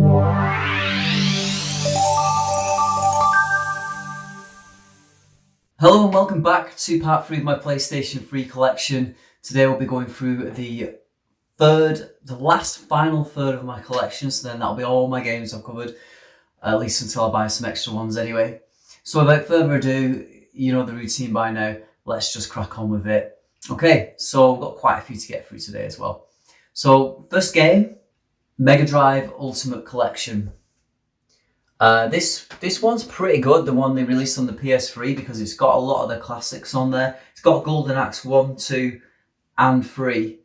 Hello and welcome back to part 3 of my PlayStation 3 collection. Today we'll be going through the last final third of my collection, so then that'll be all my games I've covered, at least until I buy some extra ones anyway. So without further ado, you know the routine by now, let's just crack on with it. Okay, so we've got quite a few to get through today as well. So first game, Mega Drive Ultimate Collection. This one's pretty good, the one they released on the PS3, because it's got a lot of the classics on there. It's got Golden Axe 1, 2 and 3.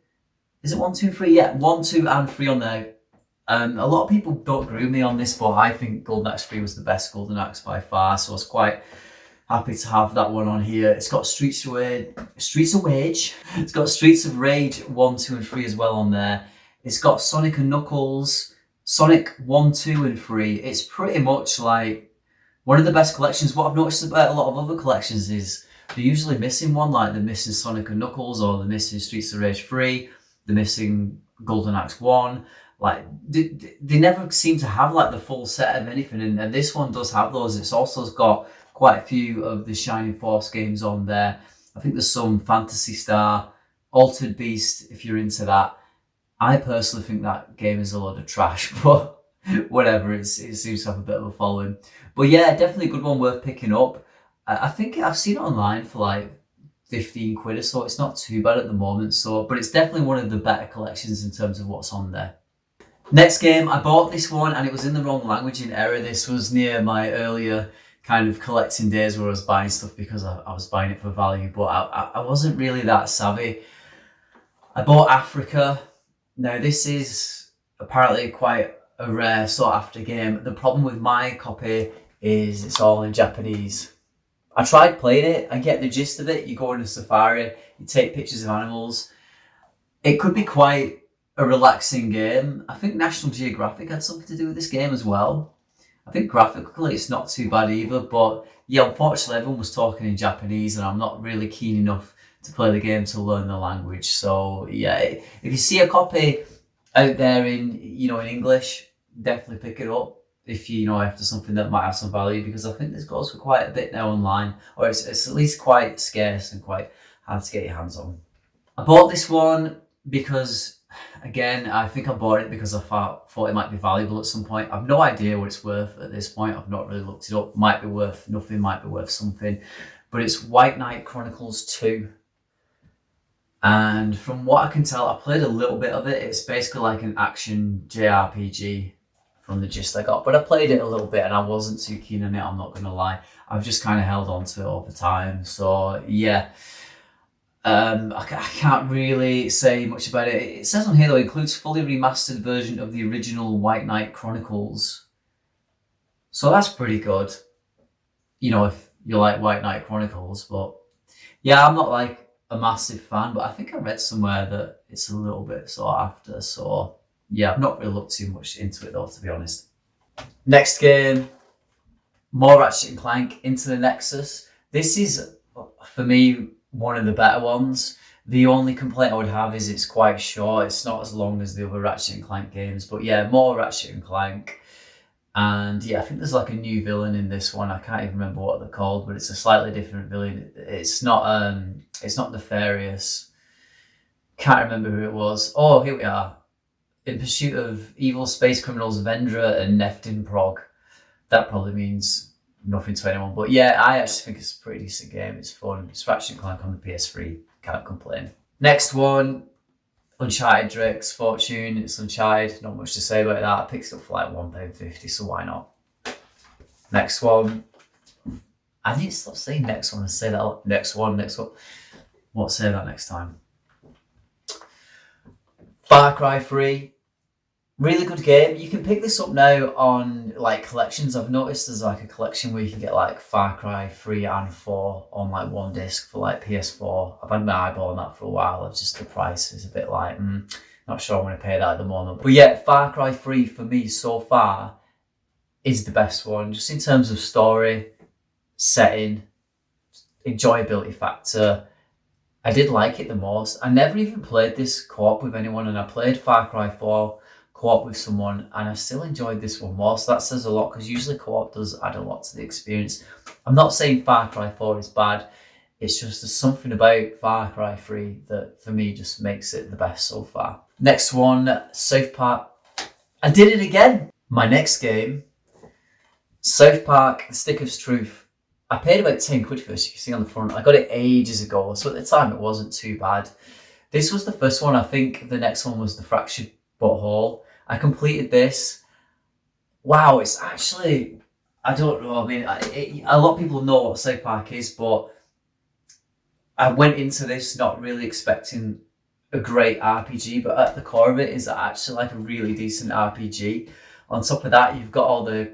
Is it 1, 2 and 3? Yeah, 1, 2 and 3 on there. A lot of people don't agree with me on this, but I think Golden Axe 3 was the best Golden Axe by far, so I was quite happy to have that one on here. It's got Streets of Rage. It's got Streets of Rage 1, 2 and 3 as well on there. It's got Sonic and Knuckles, Sonic 1, 2 and 3. It's pretty much like one of the best collections. What I've noticed about a lot of other collections is they're usually missing one, like they're missing Sonic and Knuckles, or they're missing Streets of Rage 3, they're missing Golden Axe 1. Like they never seem to have like the full set of anything, and this one does have those. It's also got quite a few of the Shining Force games on there. I think there's some Phantasy Star, Altered Beast, if you're into that. I personally think that game is a load of trash, but whatever, it seems to have a bit of a following. But yeah, definitely a good one worth picking up. I think I've seen it online for like 15 quid or so. It's not too bad at the moment, but it's definitely one of the better collections in terms of what's on there. Next game, I bought this one and it was in the wrong language in error. This was near my earlier kind of collecting days where I was buying stuff because I was buying it for value, but I wasn't really that savvy. I bought Africa. Now this is apparently quite a rare sought after game. The problem with my copy is it's all in Japanese. I tried playing it, I get the gist of it. You go on a safari, you take pictures of animals. It could be quite a relaxing game. I think National Geographic had something to do with this game as well. I think graphically it's not too bad either, but yeah, unfortunately everyone was talking in Japanese and I'm not really keen enough to play the game to learn the language. So yeah, if you see a copy out there in English, definitely pick it up if you know after something that might have some value, because I think this goes for quite a bit now online, or it's at least quite scarce and quite hard to get your hands on. I bought this one because, again, I think I bought it because I thought it might be valuable at some point. I've no idea what it's worth at this point. I've not really looked it up. Might be worth nothing, might be worth something. But it's White Knight Chronicles 2. And from what I can tell, I played a little bit of it. It's basically like an action JRPG from the gist I got. But I played it a little bit and I wasn't too keen on it, I'm not going to lie. I've just kind of held on to it over time. So yeah, I can't really say much about it. It says on here though, it includes fully remastered version of the original White Knight Chronicles. So that's pretty good. You know, if you like White Knight Chronicles. But yeah, I'm not like a massive fan, but I think I read somewhere that it's a little bit sought after. So yeah, I've not really looked too much into it though, to be honest. Next game, more Ratchet and Clank Into the Nexus. This is, for me, one of the better ones. The only complaint I would have is it's quite short. It's not as long as the other Ratchet and Clank games, but yeah, more Ratchet and Clank. And yeah, I think there's like a new villain in this one. I can't even remember what they're called, but it's a slightly different villain. It's not nefarious. Can't remember who it was. Oh, here we are. In pursuit of evil space criminals Vendra and Neftin Prog. That probably means nothing to anyone. But yeah, I actually think it's a pretty decent game. It's fun. It's Ratchet and Clank on the PS3. Can't complain. Next one, Uncharted Drake's Fortune. It's Uncharted. Not much to say about that. I picked it up for like £1.50, so why not? Next one. I need to stop saying next one and say that. Next one. What, say that next time. Far Cry 3. Really good game. You can pick this up now on like collections. I've noticed there's like a collection where you can get like Far Cry 3 and 4 on like one disc for like PS4. I've had my eyeball on that for a while. It's just the price is a bit like, not sure I'm going to pay that at the moment. But yeah, Far Cry 3 for me so far is the best one. Just in terms of story, setting, enjoyability factor. I did like it the most. I never even played this co-op with anyone, and I played Far Cry 4 co-op with someone, and I still enjoyed this one more. So that says a lot, because usually co-op does add a lot to the experience. I'm not saying Far Cry 4 is bad. It's just there's something about Far Cry 3 that for me just makes it the best so far. Next one, South Park. I did it again. My next game, South Park, The Stick of Truth. I paid about 10 quid for this, you can see on the front. I got it ages ago, so at the time it wasn't too bad. This was the first one. I think the next one was The Fractured Butthole. I completed this. Wow, it's actually, I don't know, I mean, a lot of people know what South Park is, but I went into this not really expecting a great RPG, but at the core of it is actually like a really decent RPG. On top of that, you've got all the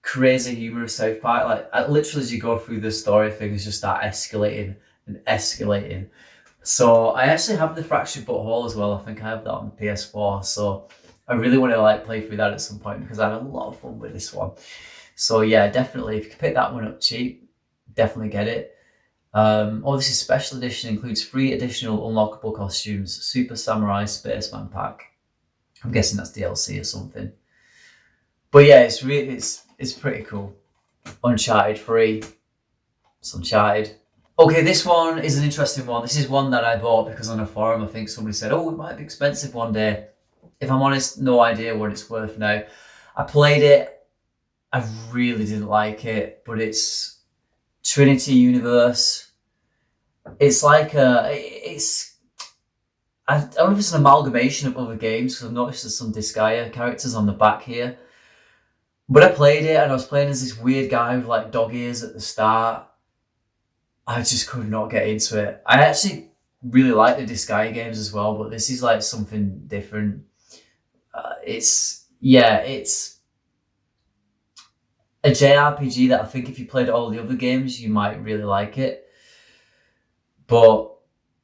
crazy humor of South Park. Like literally as you go through the story, things just start escalating and escalating. So I actually have The Fractured Butthole as well. I think I have that on the PS4. So I really want to like play through that at some point, because I had a lot of fun with this one. So yeah, definitely if you can pick that one up cheap, definitely get it. This is special edition, includes 3 additional unlockable costumes, Super Samurai Spaceman Pack. I'm guessing that's DLC or something. But yeah, it's pretty cool. Uncharted 3. It's Uncharted. Okay, this one is an interesting one. This is one that I bought because on a forum I think somebody said, oh, it might be expensive one day. If I'm honest, no idea what it's worth now. I played it. I really didn't like it, but it's Trinity Universe. It's like I don't know if it's an amalgamation of other games, because I've noticed there's some Disgaea characters on the back here. But I played it, and I was playing as this weird guy with like dog ears at the start. I just could not get into it. I actually really like the Disgaea games as well, but this is like something different. It's a JRPG that I think if you played all the other games, you might really like it. But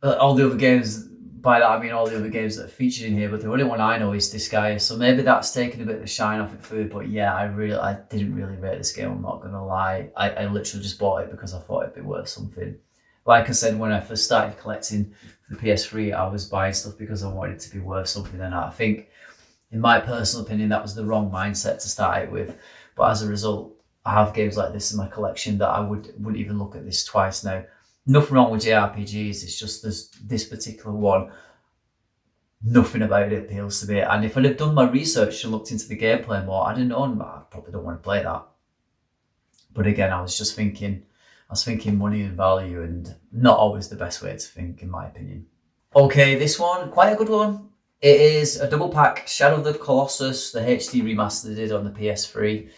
all the other games, by that I mean all the other games that are featured in here, but the only one I know is Disgaea, so maybe that's taken a bit of the shine off it for me. But yeah, I didn't really rate this game, I'm not gonna lie. I literally just bought it because I thought it'd be worth something. Like I said, when I first started collecting for the PS3, I was buying stuff because I wanted it to be worth something, and I think, in my personal opinion, that was the wrong mindset to start it with. But as a result, I have games like this in my collection that I wouldn't even look at this twice now. Nothing wrong with JRPGs, it's just this particular one, nothing about it appeals to me. And if I'd have done my research and looked into the gameplay more, I'd have known I probably don't want to play that. But again, I was thinking money and value, and not always the best way to think, in my opinion. Okay, this one, quite a good one. It is a double pack, Shadow of the Colossus, the HD remaster they did on the PS3.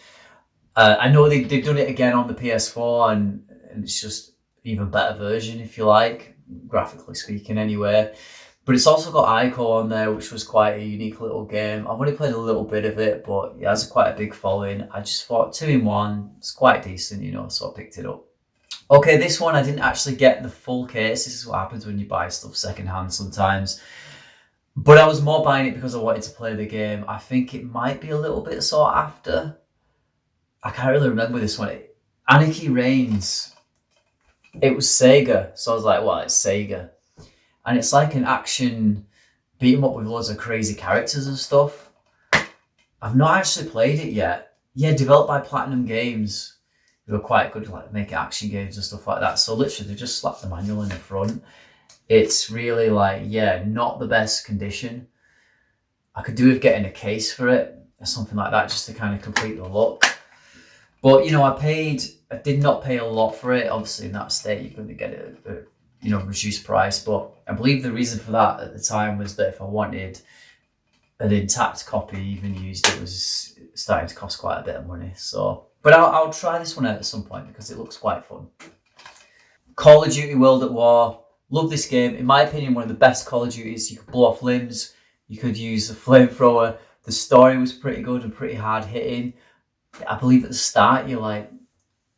I know they've done it again on the PS4, and it's just even better version, if you like, graphically speaking anyway. But it's also got Ico on there, which was quite a unique little game. I've only played a little bit of it, but it has quite a big following. I just thought 2-in-1, it's quite decent, so I picked it up. Okay, this one I didn't actually get the full case. This is what happens when you buy stuff secondhand sometimes. But I was more buying it because I wanted to play the game. I think it might be a little bit sought after. I can't really remember this one. Anarchy Reigns. It was Sega, so I was like, well, it's Sega. And it's like an action beat 'em up with loads of crazy characters and stuff. I've not actually played it yet. Yeah, developed by Platinum Games, who are quite good to like make action games and stuff like that. So literally, they just slapped the manual in the front. It's really like, not the best condition. I could do with getting a case for it or something like that, just to kind of complete the look. But I did not pay a lot for it. Obviously, in that state, you're going to get it at reduced price. But I believe the reason for that at the time was that if I wanted an intact copy, even used, it was starting to cost quite a bit of money. So, but I'll try this one out at some point because it looks quite fun. Call of Duty World at War. Love this game. In my opinion, one of the best Call of Duties. You could blow off limbs. You could use a flamethrower. The story was pretty good and pretty hard hitting. I believe at the start you're like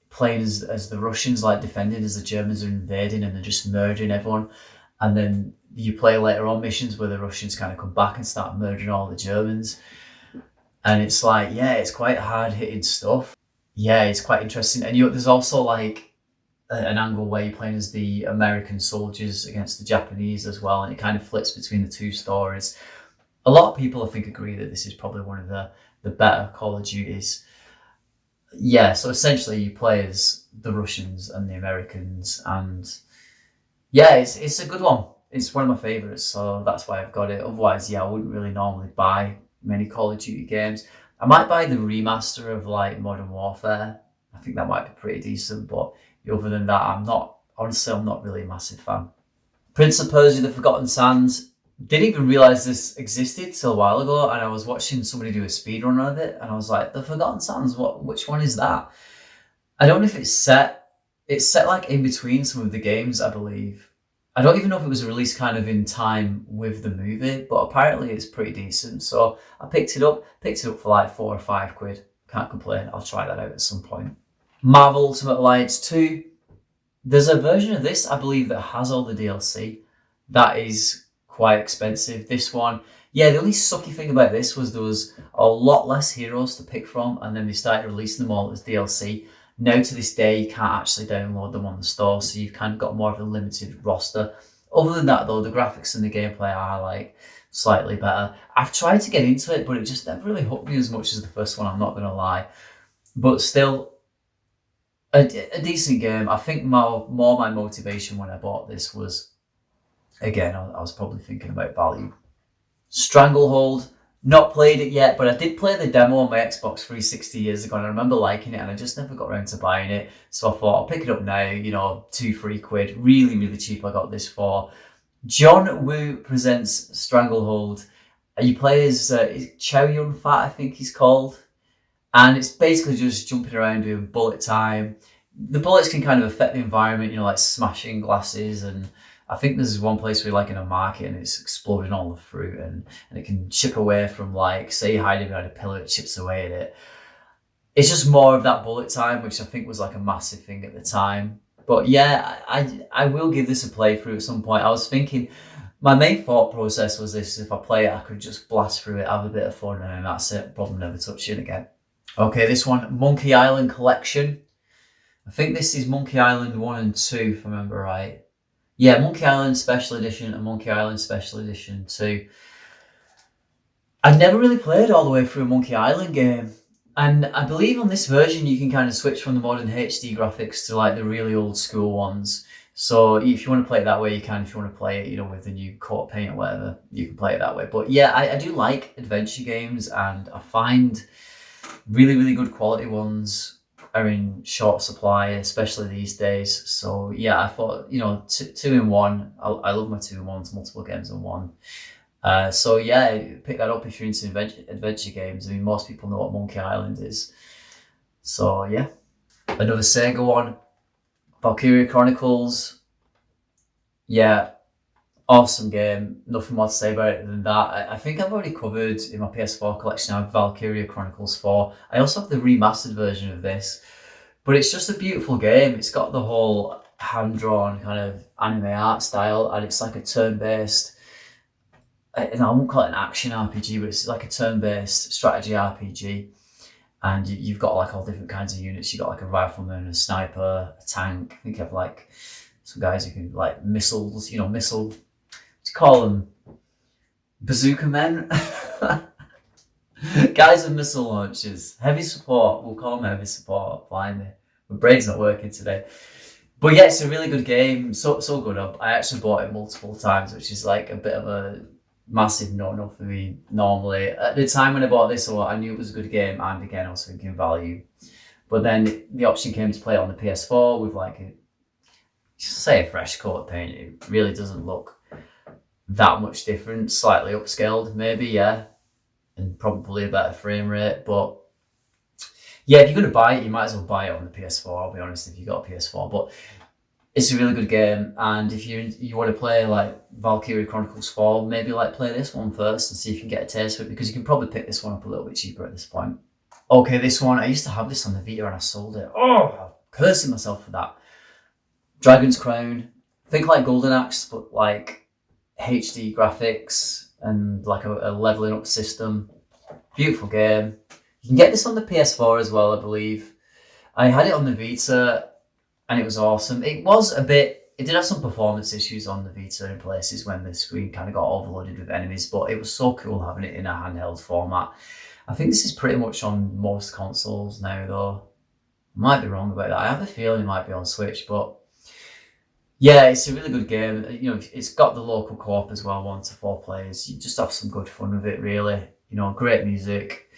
playing as the Russians, like defending as the Germans are invading and they're just murdering everyone. And then you play later on missions where the Russians kind of come back and start murdering all the Germans. And it's like, it's quite hard hitting stuff. Yeah, it's quite interesting. And there's also like an angle where you're playing as the American soldiers against the Japanese as well. And it kind of flips between the two stories. A lot of people, I think, agree that this is probably one of the better Call of Duties. Yeah, so essentially you play as the Russians and the Americans, and yeah, it's a good one. It's one of my favourites, so that's why I've got it. Otherwise, yeah, I wouldn't really normally buy many Call of Duty games. I might buy the remaster of like Modern Warfare. I think that might be pretty decent, but other than that, I'm not really a massive fan. Prince of Persia: The Forgotten Sands. Didn't even realize this existed till a while ago, and I was watching somebody do a speedrun of it, and I was like, The Forgotten Sands, which one is that? I don't know if it's set like in between some of the games, I believe. I don't even know if it was released kind of in time with the movie, but apparently it's pretty decent. So I picked it up for like £4 or £5. Can't complain. I'll try that out at some point. Marvel Ultimate Alliance 2. There's a version of this, I believe, that has all the DLC. That is quite expensive. This one, yeah, the only sucky thing about this was there was a lot less heroes to pick from, and then they started releasing them all as DLC. Now to this day, you can't actually download them on the store, so you've kind of got more of a limited roster. Other than that, though, the graphics and the gameplay are like slightly better. I've tried to get into it, but it just never really hooked me as much as the first one, I'm not going to lie. But still, a decent game. I think more my motivation when I bought this was, again, I was probably thinking about value. Stranglehold, not played it yet, but I did play the demo on my Xbox 360 years ago, and I remember liking it, and I just never got around to buying it. So I thought I'll pick it up now, £2-3, really, really cheap. I got this for. John Woo presents Stranglehold. You play as Chow Yun Fat, I think he's called. And it's basically just jumping around doing bullet time. The bullets can kind of affect the environment, like smashing glasses, and I think there's one place where you're like in a market and it's exploding all the fruit, and it can chip away from, like, say you're hiding behind a pillar, it chips away at it. It's just more of that bullet time, which I think was like a massive thing at the time. But yeah, I will give this a playthrough at some point. I was thinking, my main thought process was this: if I play it, I could just blast through it, have a bit of fun, and that's it. Probably never touch it again. Okay, this one, Monkey Island Collection. I think this is Monkey Island 1 and 2, if I remember right. Yeah, Monkey Island Special Edition and Monkey Island Special Edition 2. I never really played all the way through a Monkey Island game. And I believe on this version you can kind of switch from the modern HD graphics to like the really old school ones. So if you want to play it that way, you can. If you want to play it, with the new coat paint or whatever, you can play it that way. But yeah, I do like adventure games, and I find really, really good quality ones are in short supply, especially these days. So yeah, I thought, two in one. I love my 2-in-1s, multiple games in one. So yeah, pick that up if you're into adventure games. I mean, most people know what Monkey Island is. So yeah, another Sega one, Valkyrie Chronicles. Yeah, awesome game. Nothing more to say about it than that. I think I've already covered in my PS4 collection. I have Valkyrie Chronicles 4. I also have the remastered version of this, but it's just a beautiful game. It's got the whole hand-drawn kind of anime art style, and it's like a turn-based, and I won't call it an action RPG, but it's like a turn-based strategy RPG. And you've got like all different kinds of units. You've got like a rifleman, a sniper, a tank. I think you have like some guys who can like missiles, call them bazooka men. Guys with missile launchers. Heavy support. We'll call them heavy support. Blimey. My brain's not working today. But yeah, it's a really good game. So good. I actually bought it multiple times, which is like a bit of a massive no-no for me normally. At the time when I bought this, I knew it was a good game, and again, I was thinking value. But then the option came to play it on the PS4 with like a fresh coat of paint. It really doesn't look that much different. Slightly upscaled, maybe, yeah, and probably a better frame rate. But yeah, if you're going to buy it, you might as well buy it on the PS4. I'll be honest, if you got a PS4. But it's a really good game, and if you want to play like Valkyrie Chronicles 4, maybe like play this one first and see if you can get a taste for it, because you can probably pick this one up a little bit cheaper at this point. Okay, this one, I used to have this on the Vita and I sold it. Oh, I'm cursing myself for that. Dragon's Crown. Think like Golden Axe, but like HD graphics and like a leveling up system. Beautiful game. You can get this on the PS4 as well, I believe. I had it on the Vita and it was awesome. It was a bit it did have some performance issues on the Vita in places when the screen kind of got overloaded with enemies, but it was so cool having it in a handheld format. I think this is pretty much on most consoles now, though. Might be wrong about that. I have a feeling it might be on Switch, but yeah, it's a really good game. You know, it's got the local co-op as well, 1 to 4 players. You just have some good fun with it, really. You know, great music.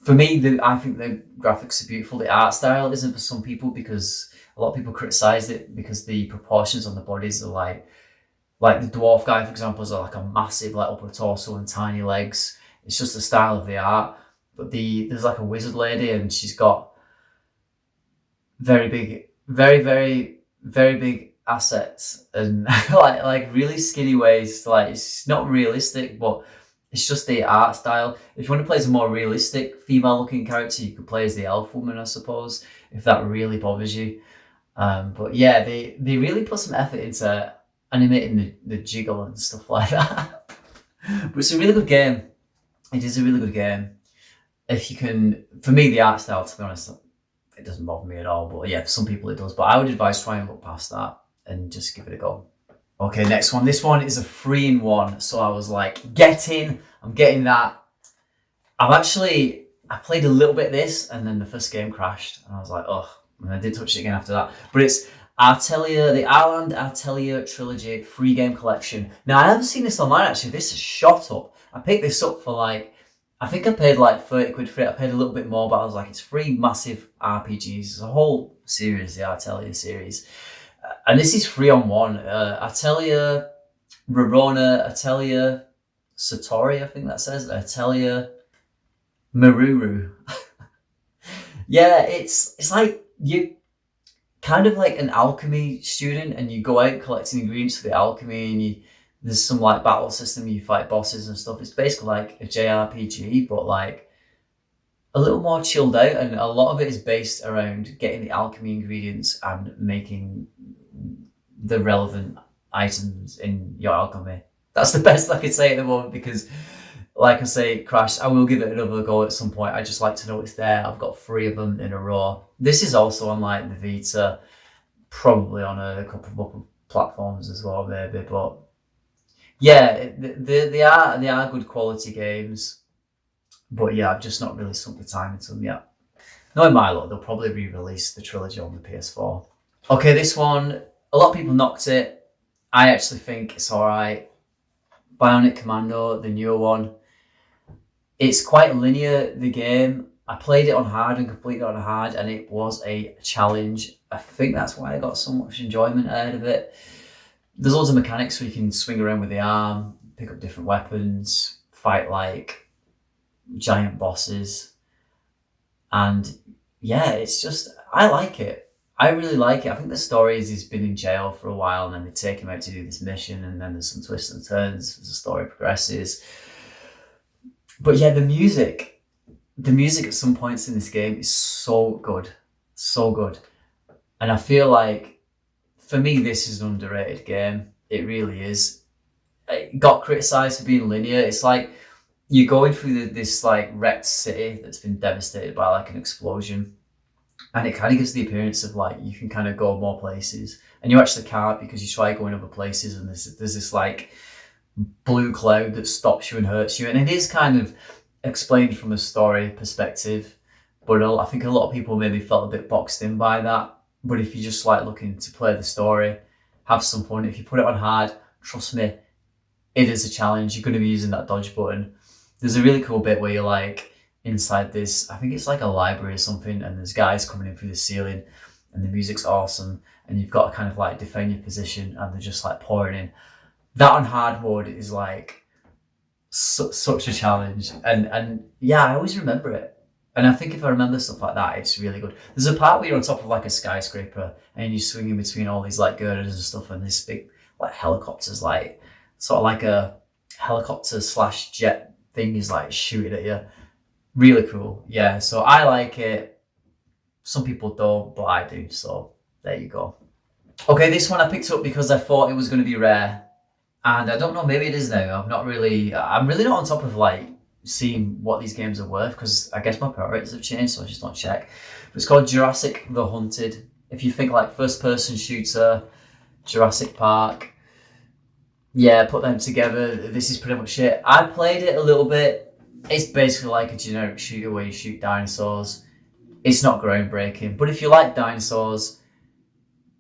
For me, I think the graphics are beautiful. The art style isn't for some people because a lot of people criticised it because the proportions on the bodies are like the dwarf guy, for example, is like a massive like upper torso and tiny legs. It's just the style of the art. But there's like a wizard lady and she's got very big, very big assets and like really skinny waist. Like it's not realistic, but it's just the art style. If you want to play as a more realistic female-looking character, you could play as the elf woman, I suppose, if that really bothers you. But yeah, they really put some effort into animating the jiggle and stuff like that. But it's a really good game. It is a really good game. If you can, for me, the art style, to be honest, it doesn't bother me at all. But yeah, for some people it does. But I would advise try and look past that and just give it a go. Okay, next one. This one is a 3-in-1. So I was like, I'm getting that. I played a little bit of this and then the first game crashed. And I was like, oh, and I did touch it again after that. But it's the Ireland Atelier Trilogy free game collection. Now, I haven't seen this online actually. This is shot up. I picked this up for like, I think I paid like 30 quid for it. I paid a little bit more, but I was like, it's 3 massive RPGs. It's a whole series, the Atelier series. And this is 3-on-1. Atelier Verona, Atelier Satori, I think that says. Atelier Maruru. Yeah, it's like you kind of like an alchemy student and you go out collecting ingredients for the alchemy and there's some like battle system, you fight bosses and stuff. It's basically like a JRPG, but like a little more chilled out, and a lot of it is based around getting the alchemy ingredients and making the relevant items in your alchemy. That's the best I could say at the moment because, like I say, Crash, I will give it another go at some point. I just like to know it's there. I've got 3 of them in a row. This is also on like the Vita, probably on a couple of other platforms as well, maybe. But yeah, they are good quality games. But yeah, I've just not really sunk the time into them yet. Knowing my luck, they'll probably re-release the trilogy on the PS4. Okay, this one, a lot of people knocked it. I actually think it's alright. Bionic Commando, the newer one. It's quite linear, the game. I played it on hard and completed it on hard, and it was a challenge. I think that's why I got so much enjoyment out of it. There's loads of mechanics where you can swing around with the arm, pick up different weapons, fight like giant bosses, and yeah, it's just, I like it. I really like it. I think the story is he's been in jail for a while and then they take him out to do this mission and then there's some twists and turns as the story progresses. But yeah, the music at some points in this game is so good. And I feel like, for me, this is an underrated game. It really is. It got criticised for being linear. It's like you're going through this like wrecked city that's been devastated by like an explosion. And it kind of gives the appearance of like you can kind of go more places, and you actually can't because you try going other places, and there's this like blue cloud that stops you and hurts you, and it is kind of explained from a story perspective, but I think a lot of people maybe felt a bit boxed in by that. But if you're just like looking to play the story, have some fun. If you put it on hard, trust me, it is a challenge. You're going to be using that dodge button. There's a really cool bit where you're like inside this, I think it's like a library or something, and there's guys coming in through the ceiling and the music's awesome and you've got to kind of like defend your position and they're just like pouring in. That on hard mode is like such a challenge, and yeah, I always remember it, and I think if I remember stuff like that, it's really good. There's a part where you're on top of like a skyscraper and you're swinging between all these like girders and stuff, and this big like helicopters, like sort of like a helicopter / jet thing is like shooting at you. Really cool. Yeah, so I like it. Some people don't, but I do, so there you go. Okay, this one I picked up because I thought it was going to be rare, and I don't know, maybe it is now. I'm really not on top of like seeing what these games are worth because I guess my priorities have changed, so I just don't check. But it's called Jurassic the Hunted. If you think like first person shooter, Jurassic Park. Yeah, put them together. This is pretty much it. I played it a little bit. It's basically like a generic shooter where you shoot dinosaurs. It's not groundbreaking, but if you like dinosaurs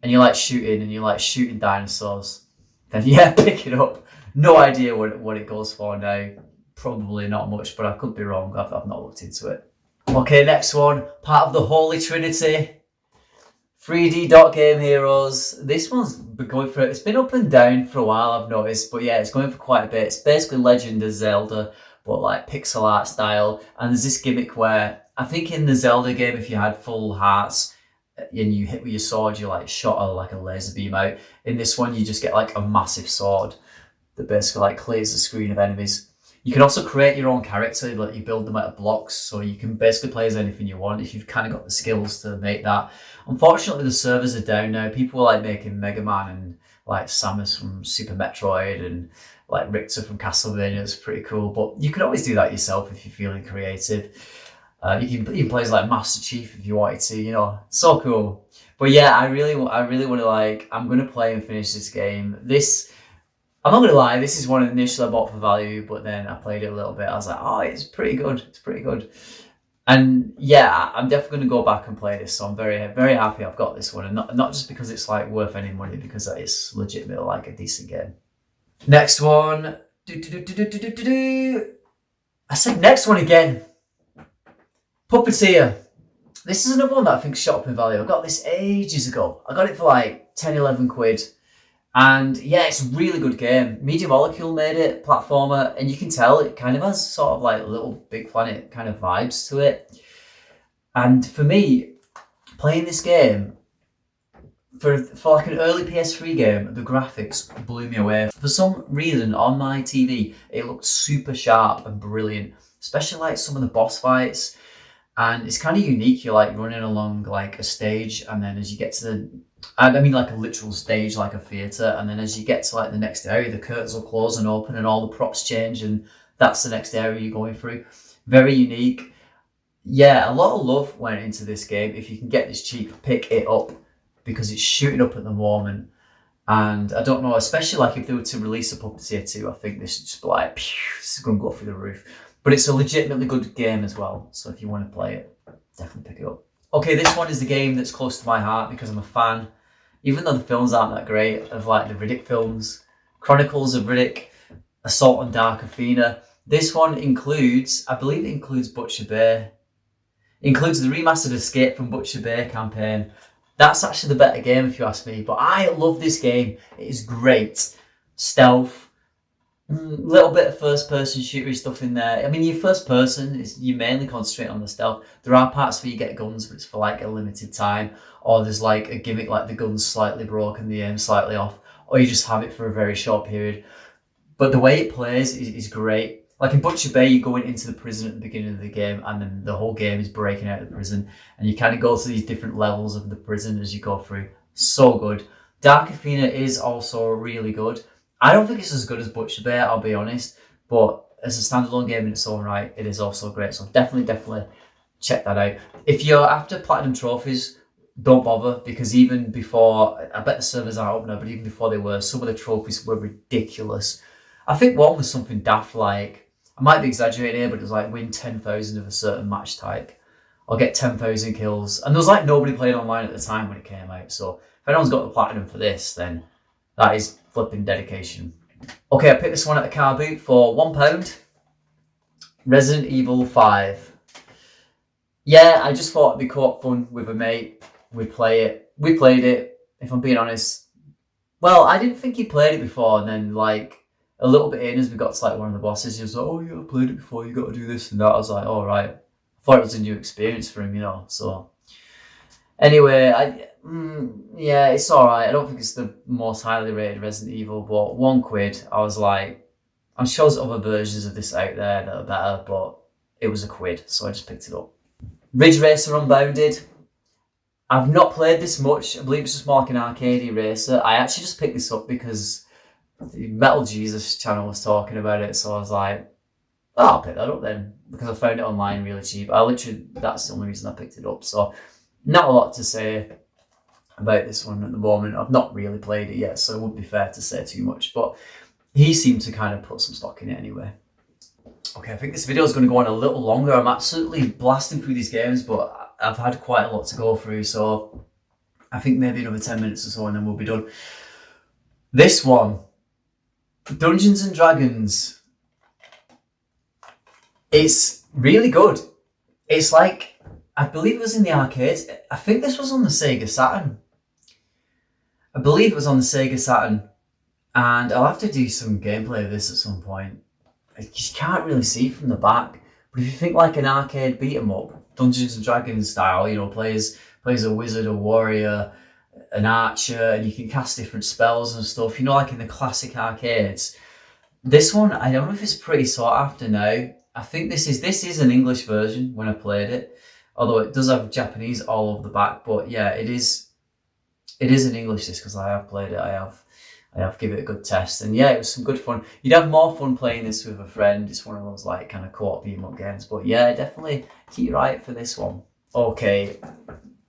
and you like shooting dinosaurs, then yeah, pick it up. No idea what it goes for now. Probably not much, but I could be wrong. I've not looked into it. Okay, next one, part of the Holy Trinity. 3D Dot Game Heroes. This one's been going for, it's been up and down for a while, I've noticed, but yeah, it's going for quite a bit. It's basically Legend of Zelda, but like pixel art style. And there's this gimmick where I think in the Zelda game, if you had full hearts and you hit with your sword, you like shot a laser beam out. In this one, you just get like a massive sword that basically like clears the screen of enemies. You can also create your own character, like you build them out of blocks, so you can basically play as anything you want if you've kind of got the skills to make that. Unfortunately, the servers are down now. People are like making Mega Man and like Samus from Super Metroid and like Richter from Castlevania. It's pretty cool, but you can always do that yourself if you're feeling creative. You can play as like Master Chief if you wanted to, you know, so cool. But yeah, I really want to like, I'm going to play and finish this game. I'm not gonna lie, this is one initially I bought for value, but then I played it a little bit. I was like, oh, it's pretty good. It's pretty good. And yeah, I'm definitely gonna go back and play this. So I'm very, very happy I've got this one, and not just because it's like worth any money, because it's legitimately like a decent game. Next one. I said next one again. Puppeteer. This is another one that I think shot up in value. I got this ages ago. I got it for like 10, 11 quid. And yeah, it's a really good game. Media Molecule made it, platformer, and you can tell it kind of has sort of like Little Big Planet kind of vibes to it. And for me, playing this game, for like an early PS3 game, the graphics blew me away. For some reason, on my TV, it looked super sharp and brilliant, especially like some of the boss fights. And it's kind of unique. You're like running along like a stage, and then as you get to I mean like a literal stage, like a theatre, and then as you get to like the next area, the curtains will close and open and all the props change, and that's the next area you're going through. Very unique. Yeah, a lot of love went into this game. If you can get this cheap, pick it up, because it's shooting up at the moment. And I don't know, especially like if they were to release a Puppeteer 2, I think this is just like, this is going to go through the roof. But it's a legitimately good game as well. So if you want to play it, definitely pick it up. Okay, this one is the game that's close to my heart because I'm a fan. Even though the films aren't that great, of like the Riddick films, Chronicles of Riddick, Assault on Dark Athena. This one includes, I believe it includes Butcher Bay. It includes the remastered Escape from Butcher Bay campaign. That's actually the better game if you ask me, but I love this game. It is great. Stealth, little bit of first person shootery stuff in there. I mean, your first person is you mainly concentrate on the stealth. There are parts where you get guns, but it's for like a limited time, or there's like a gimmick like the gun's slightly broken, the aim slightly off, or you just have it for a very short period. But the way it plays is great. Like in Butcher Bay, you're going into the prison at the beginning of the game, and then the whole game is breaking out of the prison, and you kind of go to these different levels of the prison as you go through. So good. Dark Athena is also really good. I don't think it's as good as Butcher Bay, I'll be honest, but as a standalone game in its own right, it is also great. So definitely check that out. If you're after platinum trophies, don't bother, because even before, I bet the servers are up now, but even before they were, some of the trophies were ridiculous. I think one was something daft like, I might be exaggerating here, but it was like win 10,000 of a certain match type, or get 10,000 kills. And there was like nobody playing online at the time when it came out. So if anyone's got the platinum for this, then that is flipping dedication. Okay, I picked this one at a car boot for £1. Resident Evil 5. Yeah, I just thought it'd be co-op fun with a mate. We'd play it. We played it, if I'm being honest. Well, I didn't think he played it before, and then like a little bit in as we got to like one of the bosses, he was like, oh yeah, I played it before, you got to do this and that. I was like, all right. I thought it was a new experience for him, you know, so. Anyway, yeah, it's alright. I don't think it's the most highly rated Resident Evil, but £1, I was like, I'm sure there's other versions of this out there that are better, but it was £1, so I just picked it up. Ridge Racer Unbounded. I've not played this much. I believe it's just more like an arcadey racer. I actually just picked this up because the Metal Jesus channel was talking about it, so I was like, oh, I'll pick that up then, because I found it online really cheap. That's the only reason I picked it up, so not a lot to say. about this one at the moment. I've not really played it yet, so it wouldn't be fair to say too much, but he seemed to kind of put some stock in it anyway. Okay, I think this video is going to go on a little longer. I'm absolutely blasting through these games, but I've had quite a lot to go through, so I think maybe another 10 minutes or so and then we'll be done. This one, Dungeons and Dragons, it's really good. It's like, I believe it was in the arcades. I think this was on the Sega Saturn. I believe it was on the Sega Saturn, and I'll have to do some gameplay of this at some point. You can't really see from the back, but if you think like an arcade beat 'em up, Dungeons and Dragons style, you know, plays a wizard, a warrior, an archer, and you can cast different spells and stuff, you know, like in the classic arcades. This one, I don't know if it's pretty sought after now. I think this is an English version when I played it, although it does have Japanese all over the back. But yeah, it is in English this, because I have played it. I have given it a good test, and yeah, it was some good fun. You'd have more fun playing this with a friend. It's one of those like kind of co-op beat 'em up games. But yeah, definitely keep your eye out for this one. Okay,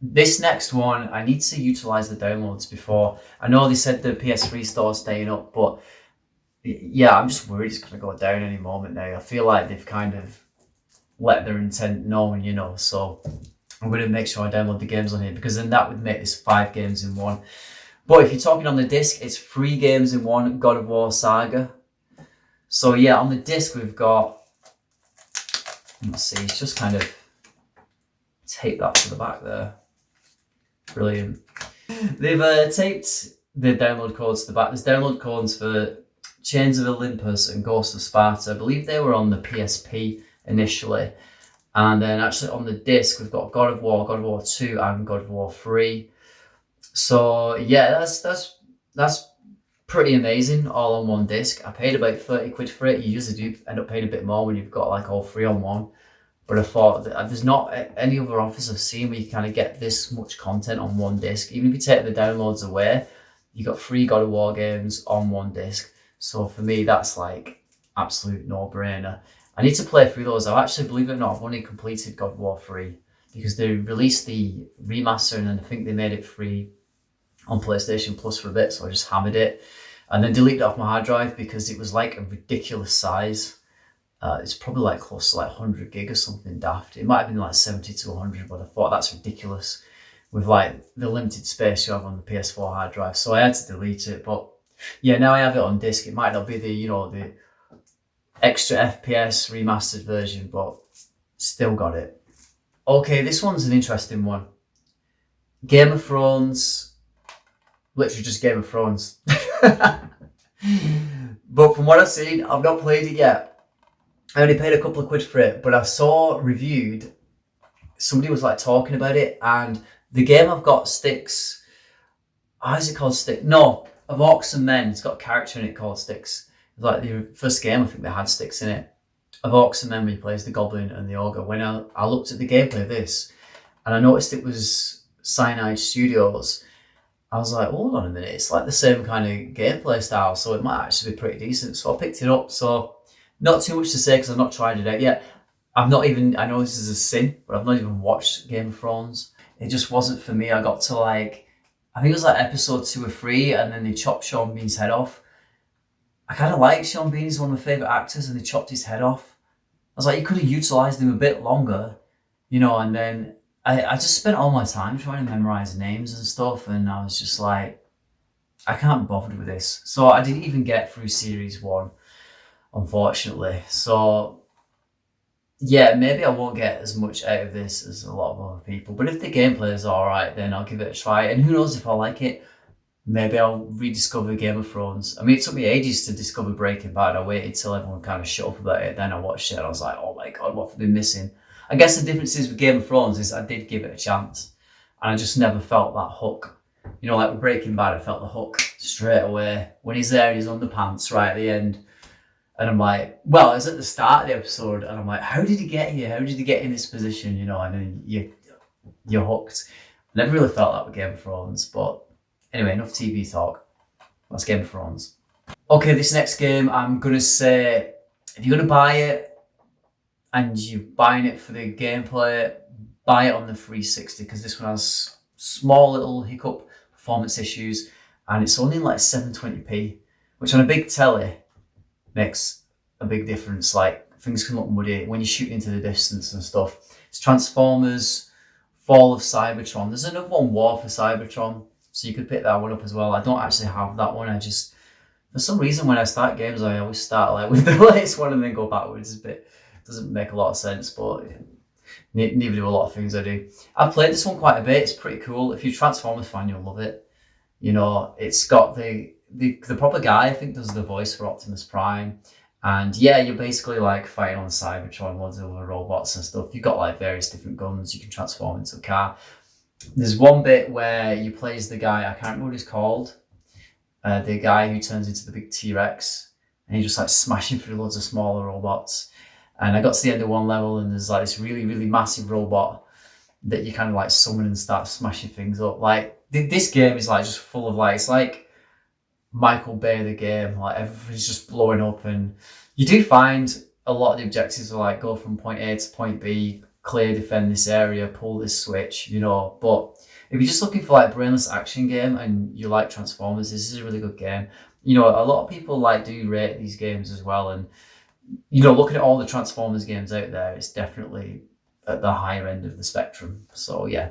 this next one, I need to utilize the downloads before. I know they said the PS3 store's staying up, but yeah, I'm just worried it's going to go down any moment now. I feel like they've kind of let their intent known, you know, so I'm going to make sure I download the games on here, because then that would make this 5 games in one. But if you're talking on the disc, it's 3 games in one, God of War Saga. So yeah, on the disc we've got, let's see, it's just kind of tape that to the back there. Brilliant. They've taped the download codes to the back. There's download codes for Chains of Olympus and Ghost of Sparta. I believe they were on the PSP initially. And then actually on the disc, we've got God of War 2 and God of War 3. So yeah, that's pretty amazing, all on one disc. I paid about 30 quid for it. You usually do end up paying a bit more when you've got like all 3 on one. But I thought that there's not any other offers I've seen where you kind of get this much content on one disc. Even if you take the downloads away, you got 3 God of War games on one disc. So for me, that's like absolute no-brainer. I need to play through those. I actually, believe it or not, I've only completed God of War 3 because they released the remaster and then I think they made it free on PlayStation Plus for a bit, so I just hammered it and then deleted it off my hard drive because it was like a ridiculous size. It's probably like close to like 100 gig or something daft. It might have been like 70 to 100, but I thought that's ridiculous with like the limited space you have on the PS4 hard drive. So I had to delete it. But yeah, now I have it on disc. It might not be the, you know, the extra FPS remastered version, but still got it. Okay, this one's an interesting one. Game of Thrones, literally just Game of Thrones. But from what I've seen, I've not played it yet. I only paid a couple of quid for it, but I saw reviewed, somebody was like talking about it, and the game I've got sticks. How is it called? Stick? No, of Orcs and Men. It's got a character in it called Sticks. Like the first game, I think they had Sticks in it. Of Orcs and Men, where he plays the Goblin and the Ogre. When I looked at the gameplay of this, and I noticed it was Cyanide Studios, I was like, hold on a minute, it's like the same kind of gameplay style, so it might actually be pretty decent. So I picked it up. So not too much to say because I've not tried it out yet. I've not even, I know this is a sin, but I've not even watched Game of Thrones. It just wasn't for me. I got to like, I think it was like episode 2 or 3, and then they chopped Sean Bean's head off. I kind of like Sean Bean, he's one of my favourite actors, and they chopped his head off. I was like, you could have utilised him a bit longer, you know, and then I just spent all my time trying to memorise names and stuff, and I was just like, I can't be bothered with this. So I didn't even get through series 1. Unfortunately. So yeah, maybe I won't get as much out of this as a lot of other people, but if the gameplay is alright, then I'll give it a try, and who knows, if I like it, maybe I'll rediscover Game of Thrones. I mean, it took me ages to discover Breaking Bad. I waited till everyone kind of shut up about it, then I watched it and I was like, oh my god, what have I been missing? I guess the difference is with Game of Thrones is I did give it a chance and I just never felt that hook. You know, like with Breaking Bad, I felt the hook straight away when he's there in his underpants right at the end. And I'm like, well, it's at the start of the episode, and I'm like, how did he get here? How did he get in this position? You know, and then you're hooked. I never really felt that with Game of Thrones, but anyway, enough TV talk. That's Game of Thrones. Okay, this next game, I'm gonna say, if you're gonna buy it and you're buying it for the gameplay, buy it on the 360, because this one has small little hiccup. performance issues, and it's only like 720p, which on a big telly makes a big difference. Like, things can look muddy when you shoot into the distance and stuff. It's Transformers, Fall of Cybertron. There's another one, War for Cybertron, so you could pick that one up as well. I don't actually have that one. I just, for some reason, when I start games, I always start like with the latest one and then go backwards. Doesn't make a lot of sense, but neither do a lot of things I do. I've played this one quite a bit. It's pretty cool. If you're a Transformers fan, you'll love it. You know, it's got the proper guy, I think, does the voice for Optimus Prime. And yeah, you're basically like fighting on Cybertron, loads of other robots and stuff. You've got like various different guns you can transform into a car. There's one bit where you play as the guy, I can't remember what he's called, the guy who turns into the big T-Rex, and you're just like smashing through loads of smaller robots. And I got to the end of one level and there's like this really, really massive robot that you kind of like summon and start smashing things up. Like, this game is like just full of like, it's like Michael Bay the game, like everything's just blowing up, and you do find a lot of the objectives are like go from point A to point B, clear, defend this area, pull this switch, you know. But if you're just looking for like a brainless action game and you like Transformers, this is a really good game. You know, a lot of people like do rate these games as well, and you know, looking at all the Transformers games out there, it's definitely at the higher end of the spectrum. So yeah,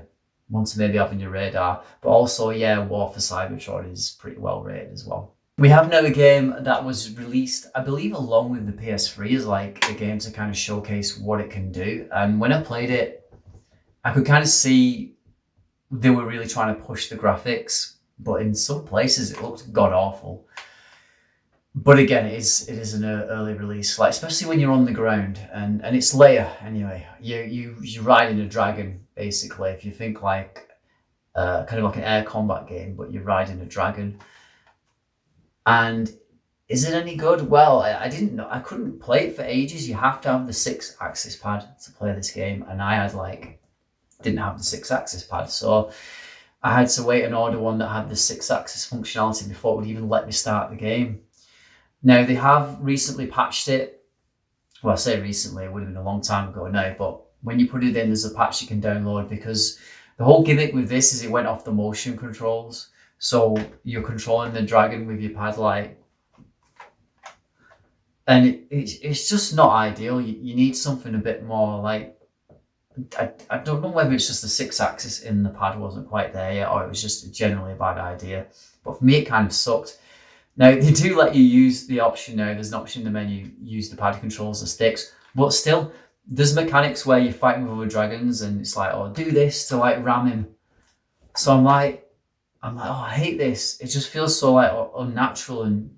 one to maybe have on your radar. But also, yeah, War for Cybertron is pretty well rated as well. We have now a game that was released, I believe, along with the PS3 as like a game to kind of showcase what it can do. And when I played it, I could kind of see they were really trying to push the graphics, but in some places it looked god awful. But again, it is an early release, like especially when you're on the ground, and it's Leia anyway. You're riding a dragon basically. If you think like kind of like an air combat game, but you're riding a dragon. And is it any good? Well, I didn't know. I couldn't play it for ages. You have to have the 6-axis pad to play this game, and I had didn't have the 6-axis pad, so I had to wait and order one that had the 6-axis functionality before it would even let me start the game. Now, they have recently patched it. Well, I say recently, it would have been a long time ago now, but when you put it in, there's a patch you can download, because the whole gimmick with this is it went off the motion controls. So you're controlling the dragon with your pad light. And it's just not ideal. You need something a bit more like, I don't know whether it's just the 6-axis in the pad wasn't quite there yet, or it was just generally a bad idea. But for me, it kind of sucked. Now, they do let you use the option now. There's an option in the menu, use the pad controls as sticks. But still, there's mechanics where you're fighting with other dragons and it's like, oh, do this to like ram him. So I'm like, oh, I hate this. It just feels so like unnatural. And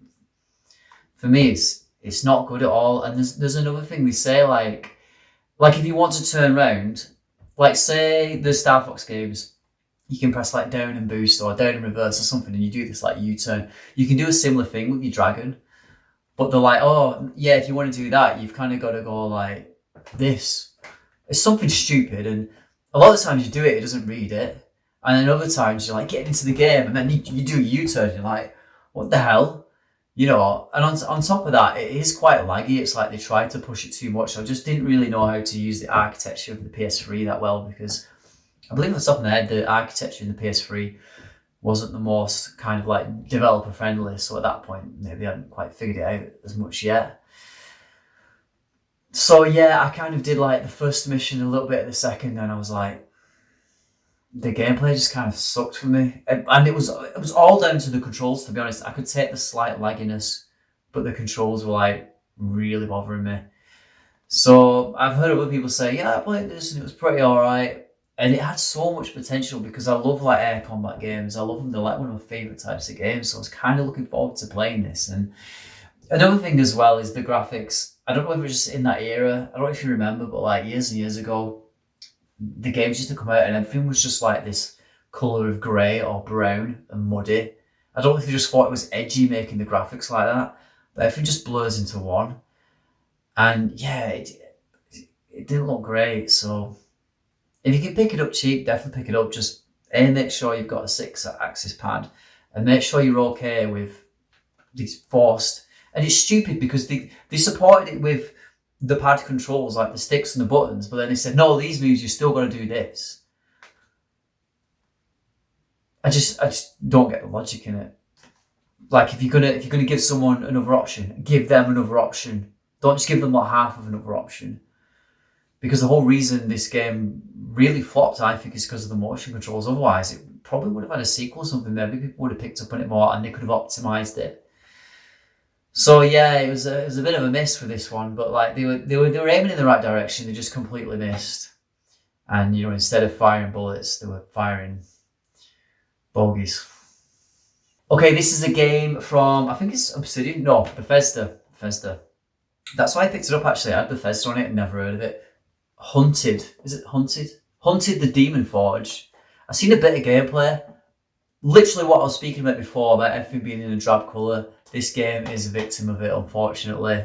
for me, it's not good at all. And there's another thing they say, like if you want to turn around, like say the Star Fox games, you can press like down and boost or down and reverse or something, and you do this like U-turn. You can do a similar thing with your dragon, but they're like, oh yeah, if you want to do that, you've kind of got to go like this. It's something stupid, and a lot of times you do it, it doesn't read it, and then other times you're like getting into the game, and then you do a U-turn, you're like, what the hell? You know, and on top of that, it is quite laggy. It's like they tried to push it too much. I just didn't really know how to use the architecture of the PS3 that well, because I believe off the top of my head, the architecture in the PS3 wasn't the most kind of like developer friendly. So at that point, maybe I hadn't quite figured it out as much yet. So yeah, I kind of did like the first mission, a little bit of the second, and I was like, the gameplay just kind of sucked for me. And it was all down to the controls, to be honest. I could take the slight lagginess, but the controls were like really bothering me. So I've heard other people say, yeah, I played this and it was pretty alright. And it had so much potential, because I love like air combat games. I love them. They're like one of my favourite types of games. So I was kind of looking forward to playing this. And another thing as well is the graphics. I don't know if it was just in that era. I don't know if you remember, but like years and years ago, the games used to come out and everything was just like this colour of grey or brown and muddy. I don't know if they just thought it was edgy making the graphics like that, but everything just blurs into one. And yeah, it didn't look great. So if you can pick it up cheap, definitely pick it up. Just make sure you've got a 6-axis pad, and make sure you're okay with these forced. And it's stupid because they supported it with the pad controls, like the sticks and the buttons, but then they said, no, these moves, you're still going to do this. I just don't get the logic in it. Like if you're gonna give someone another option, give them another option. Don't just give them like half of another option. Because the whole reason this game really flopped, I think, is because of the motion controls. Otherwise, it probably would have had a sequel or something. Maybe people would have picked up on it more, and they could have optimized it. So yeah, it was a bit of a miss for this one. But like they were aiming in the right direction. They just completely missed. And instead of firing bullets, they were firing bogeys. Okay, this is a game from, I think it's Obsidian. No, Bethesda. That's why I picked it up, actually. I had Bethesda on it and never heard of it. Hunted. Is it Hunted? Hunted the Demon Forge. I've seen a bit of gameplay. Literally what I was speaking about before, about everything being in a drab colour. This game is a victim of it, unfortunately.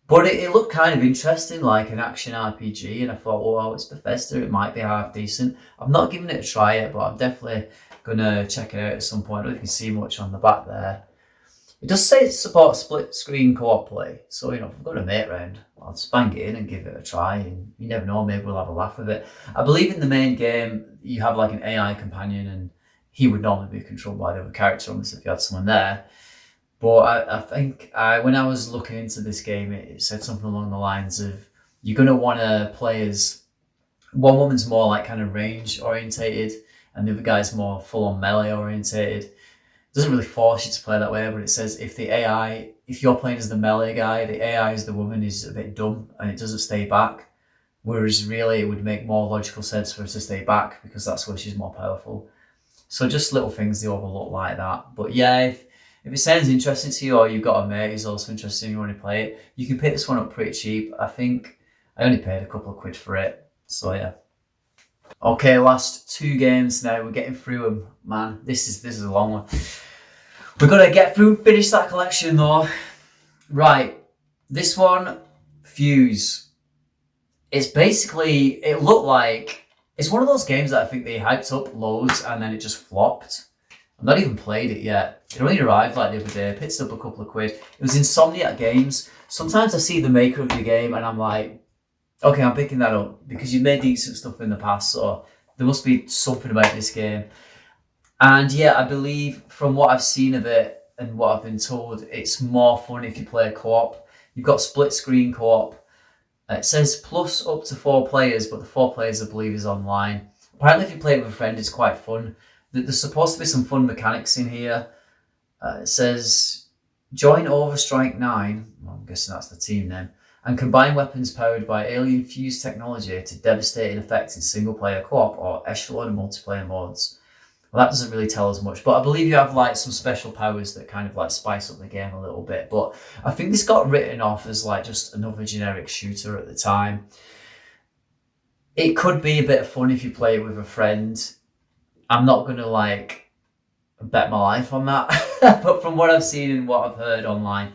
But it looked kind of interesting, like an action RPG, and I thought, well, it's Bethesda, it might be half decent. I'm not giving it a try yet, but I'm definitely going to check it out at some point. I don't know if you can see much on the back there. It does say it supports split screen co-op play, so if I've got a mate round, I'll just bang it in and give it a try, and you never know, maybe we'll have a laugh with it. I believe in the main game, you have like an AI companion, and he would normally be controlled by the other character, unless if you had someone there. But I think when I was looking into this game, it said something along the lines of you're going to want to play as one woman's more like kind of range orientated, and the other guy's more full on melee orientated. It doesn't really force you to play that way, but it says if you're playing as the melee guy, the AI as the woman is a bit dumb and it doesn't stay back. Whereas really it would make more logical sense for her to stay back because that's where she's more powerful. So just little things they overlook like that. But yeah, if it sounds interesting to you, or you've got a mate who's also interested and you want to play it, you can pick this one up pretty cheap. I think I only paid a couple of quid for it. So yeah. Okay, last two games now. We're getting through them, man. This is a long one. We're gonna get through and finish that collection though. Right, this one, Fuse. It's basically, it looked like, it's one of those games that I think they hyped up loads and then it just flopped. I've not even played it yet. It only arrived like the other day. I picked it up a couple of quid. It was Insomniac Games. Sometimes I see the maker of the game and I'm like, okay, I'm picking that up because you've made decent stuff in the past, so there must be something about this game. And yeah, I believe from what I've seen of it and what I've been told, it's more fun if you play co-op. You've got split screen co-op. It says plus up to 4 players, but the 4 players I believe is online. Apparently if you play it with a friend, it's quite fun. There's supposed to be some fun mechanics in here. It says, join Overstrike 9, well, I'm guessing that's the team name, and combine weapons powered by alien fused technology to devastating effects in single-player co-op or echelon multiplayer modes. Well, that doesn't really tell us much, but I believe you have like some special powers that kind of like spice up the game a little bit. But I think this got written off as like just another generic shooter at the time. It could be a bit of fun if you play it with a friend. I'm not going to like bet my life on that, but from what I've seen and what I've heard online,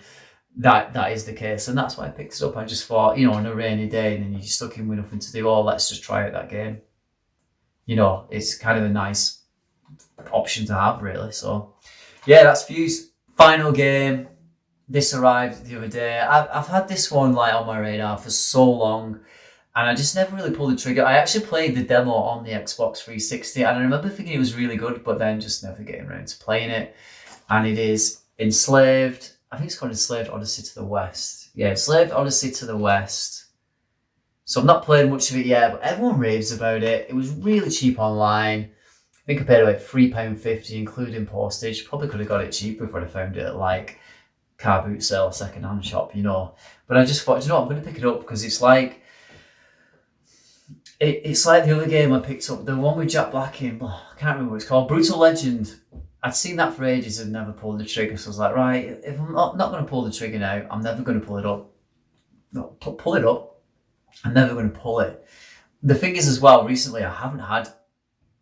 that is the case, and that's why I picked it up. I just thought, on a rainy day and you're stuck in with nothing to do, let's just try out that game. It's kind of a nice option to have, really. So yeah, that's Fuse. Final game. This arrived the other day. I've had this one like on my radar for so long, and I just never really pulled the trigger. I actually played the demo on the Xbox 360, and I remember thinking it was really good, but then just never getting around to playing it. And it is Enslaved. I think it's called Enslaved Odyssey to the West. Yeah, Enslaved Odyssey to the West. So I've not played much of it yet, but everyone raves about it. It was really cheap online. I think I paid about £3.50, including postage. Probably could have got it cheaper if I'd have found it at like car boot sale, second-hand shop, But I just thought, I'm going to pick it up because it's like, it's like the other game I picked up, the one with Jack Black in, I can't remember what it's called, Brutal Legend. I'd seen that for ages and never pulled the trigger, so I was like, right, if I'm not going to pull the trigger now, I'm never going to pull it up. No, pull it up. I'm never going to pull it. The thing is as well, recently I haven't had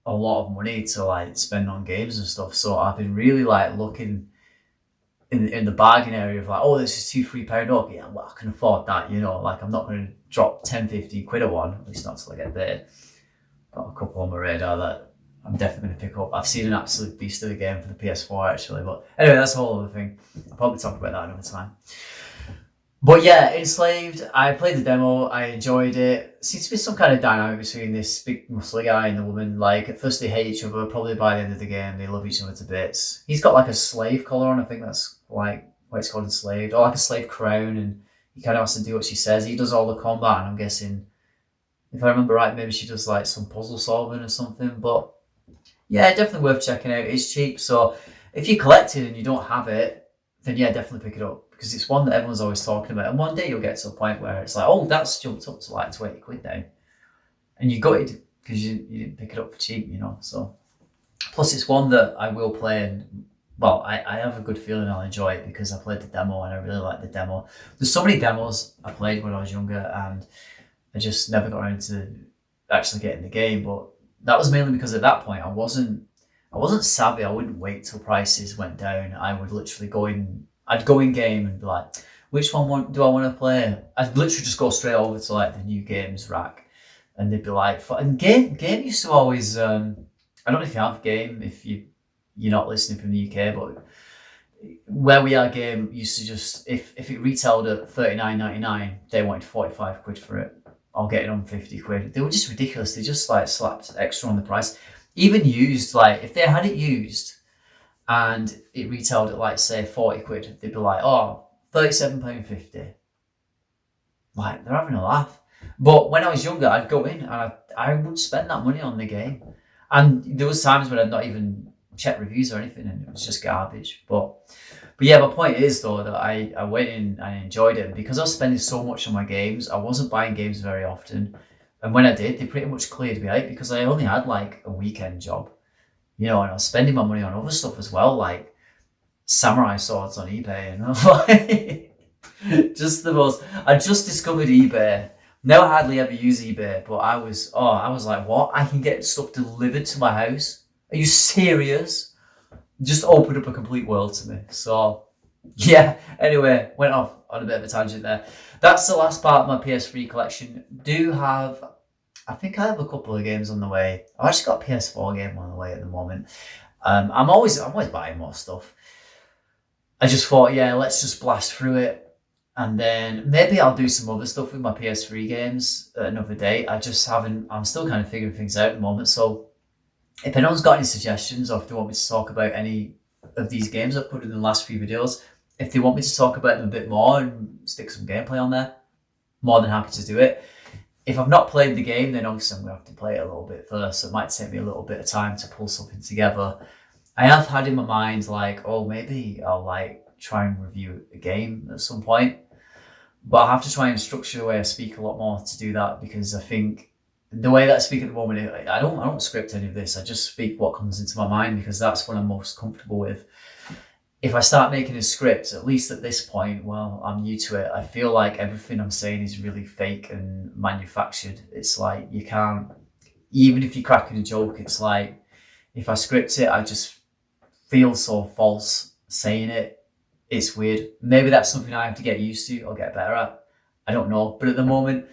a lot of money to like spend on games and stuff, so I've been really like looking in the bargain area of like, this is £2-3 up. Yeah, well, I can afford that, like I'm not going to drop 10-15 quid at one, at least not till I get there. Got a couple on my radar that I'm definitely going to pick up. I've seen an absolute beast of a game for the PS4 actually, but anyway, that's a whole other thing. I'll probably talk about that another time. But yeah, Enslaved, I played the demo, I enjoyed it. Seems to be some kind of dynamic between this big muscly guy and the woman. Like, at first they hate each other, probably by the end of the game they love each other to bits. He's got like a slave collar on, I think that's like what it's called, enslaved, or like a slave crown, and he kind of has to do what she says. He does all the combat, and I'm guessing, if I remember right, maybe she does like some puzzle solving or something. But yeah, definitely worth checking out. It's cheap, so if you collect it and you don't have it, then yeah, definitely pick it up because it's one that everyone's always talking about. And one day you'll get to a point where it's like, oh, that's jumped up to like 20 quid now, and you got it because you didn't pick it up for cheap, you know. So plus, it's one that I will play, and well, I have a good feeling I'll enjoy it because I played the demo and I really like the demo. There's so many demos I played when I was younger, and I just never got around to actually getting the game. But that was mainly because at that point I wasn't savvy. I wouldn't wait till prices went down. I would literally go in. I'd go in game and be like, which one do I want to play? I'd literally just go straight over to like the new games rack, and they'd be like, and game used to always. I don't know if you have game if you're not listening from the UK, but where we are, game used to just if it retailed at £39.99, they wanted 45 quid for it. I'll get it on 50 quid. They were just ridiculous. They just like slapped extra on the price. Even used, like if they had it used and it retailed at like say 40 quid, they'd be like, oh, £37.50. Like they're having a laugh. But when I was younger, I'd go in and I would spend that money on the game. And there was times when I'd not even check reviews or anything, and it was just garbage. But yeah, my point is though that I went in and enjoyed it, and because I was spending so much on my games, I wasn't buying games very often. And when I did, they pretty much cleared me out because I only had like a weekend job, you know, and I was spending my money on other stuff as well, like samurai swords on eBay, and I was like, just the most. I just discovered eBay. Never hardly ever use eBay, but I was like, what? I can get stuff delivered to my house? Are you serious? Just opened up a complete world to me. So yeah, anyway, went off on a bit of a tangent there. That's the last part of my PS3 collection. I think I have a couple of games on the way. I've actually got a PS4 game on the way at the moment. I'm always buying more stuff. I just thought, yeah, let's just blast through it. And then maybe I'll do some other stuff with my PS3 games at another day. I'm still kind of figuring things out at the moment. So if anyone's got any suggestions, or if they want me to talk about any of these games I've put in the last few videos, if they want me to talk about them a bit more and stick some gameplay on there, more than happy to do it. If I've not played the game, then obviously I'm going to have to play it a little bit first. So it might take me a little bit of time to pull something together. I have had in my mind like, oh, maybe I'll like try and review a game at some point. But I have to try and structure the way I speak a lot more to do that, because I think the way that I speak at the moment, I don't script any of this. I just speak what comes into my mind because that's what I'm most comfortable with. If I start making a script, at least at this point, well, I'm new to it. I feel like everything I'm saying is really fake and manufactured. It's like you can't, even if you're cracking a joke, it's like if I script it, I just feel so false saying it. It's weird. Maybe that's something I have to get used to or get better at. I don't know. But at the moment,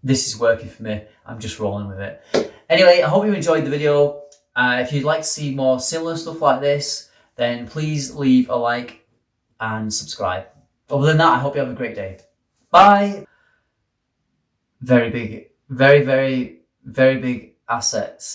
this is working for me. I'm just rolling with it. Anyway, I hope you enjoyed the video. If you'd like to see more similar stuff like this, then please leave a like and subscribe. Other than that, I hope you have a great day. Bye. Very big, very, very, very big assets.